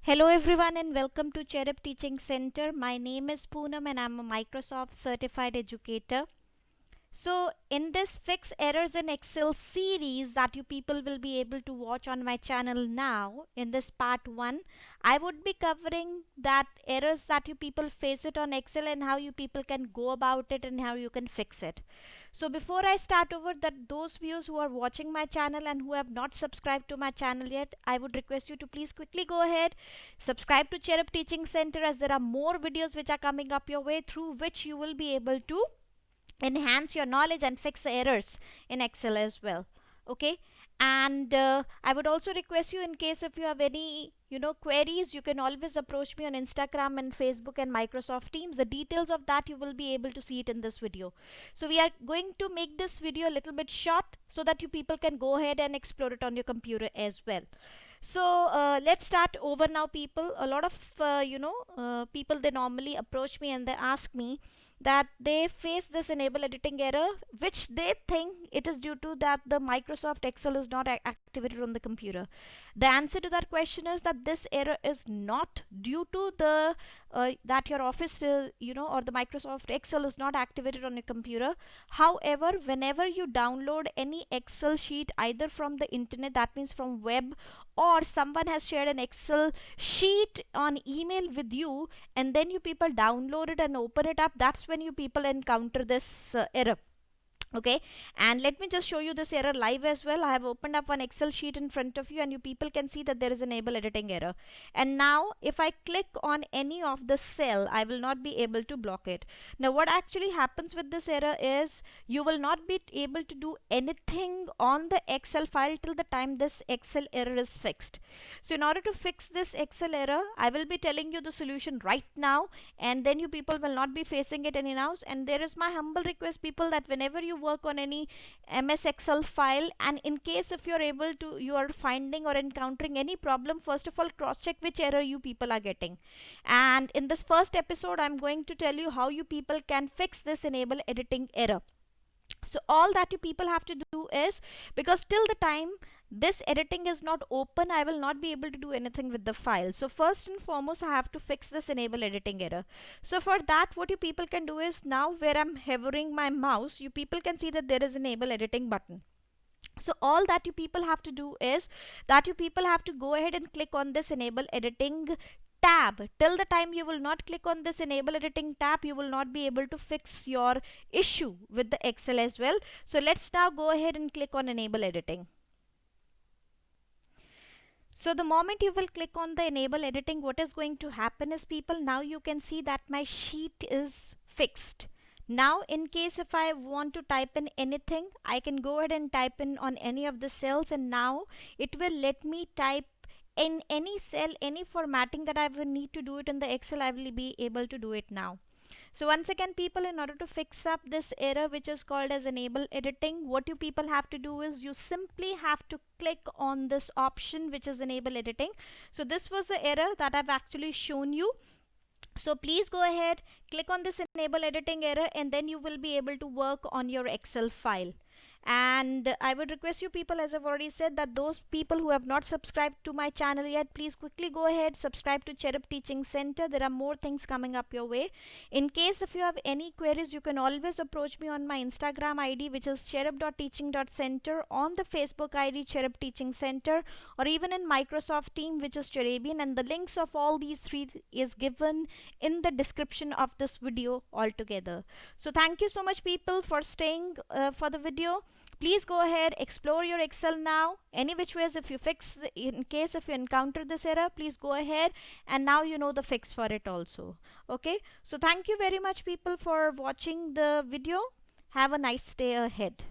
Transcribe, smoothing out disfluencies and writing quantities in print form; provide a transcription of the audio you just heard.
Hello everyone and welcome to Cherub Teaching Center. My name is Poonam and I'm a Microsoft certified educator. So in this Fix Errors in Excel series that you people will be able to watch on my channel now, in this part 1, I would be covering that errors that you people face it on Excel and how you people can go about it and how you can fix it. So before I start over, that those viewers who are watching my channel and who have not subscribed to my channel yet, I would request you to please quickly go ahead, subscribe to Cherub Teaching Center, as there are more videos which are coming up your way through which you will be able to enhance your knowledge and fix the errors in Excel as well. Okay, and I would also request you, in case if you have any queries, you can always approach me on Instagram and Facebook and Microsoft Teams. The details of that you will be able to see it in this video. So we are going to make this video a little bit short so that you people can go ahead and explore it on your computer as well. So let's start over now, people. A lot of people, they normally approach me and they ask me that they face this enable editing error, which they think it is due to that the Microsoft Excel is not activated on the computer. The answer to that question is that this error is not due to the that your Office or the Microsoft Excel is not activated on your computer. However, whenever you download any Excel sheet either from the internet, that means from web, or someone has shared an Excel sheet on email with you, and then you people download it and open it up, that's when you people encounter this error. Okay, and let me just show you this error live as well. I have opened up one Excel sheet in front of you and you people can see that there is enable editing error. And now if I click on any of the cell, I will not be able to block it. Now what actually happens with this error is you will not be able to do anything on the Excel file till the time this Excel error is fixed. So in order to fix this Excel error, I will be telling you the solution right now, and then you people will not be facing it any now. And there is my humble request, people, that whenever you work on any MS Excel file, and in case if you're able to, you are finding or encountering any problem, first of all cross check which error you people are getting. And in this first episode I'm going to tell you how you people can fix this enable editing error. So all that you people have to do is, because till the time this editing is not open, I will not be able to do anything with the file. So first and foremost, I have to fix this enable editing error. So for that, what you people can do is, now where I'm hovering my mouse, you people can see that there is enable editing button. So all that you people have to do is that you people have to go ahead and click on this enable editing tab. Till the time you will not click on this enable editing tab, you will not be able to fix your issue with the Excel as well. So let's now go ahead and click on enable editing. So the moment you will click on the enable editing, what is going to happen is, people, now you can see that my sheet is fixed. Now in case if I want to type in anything, I can go ahead and type in on any of the cells, and now it will let me type in any cell, any formatting that I will need to do it in the Excel, I will be able to do it now. So once again, people, in order to fix up this error which is called as enable editing, what you people have to do is you simply have to click on this option which is enable editing. So this was the error that I've actually shown you. So please go ahead, click on this enable editing error, and then you will be able to work on your Excel file. And I would request you people, as I've already said, that those people who have not subscribed to my channel yet, please quickly go ahead, subscribe to Cherub Teaching Center. There are more things coming up your way. In case if you have any queries, you can always approach me on my Instagram ID, which is cherub.teaching.center, on the Facebook ID Cherub Teaching Center, or even in Microsoft Team, which is Cherubian, and the links of all these three is given in the description of this video altogether. So thank you so much, people, for staying for the video. Please go ahead, explore your Excel now. Any which ways, if you fix in case if you encounter this error, please go ahead, and now you know the fix for it also. Okay, so thank you very much, people, for watching the video. Have a nice day ahead.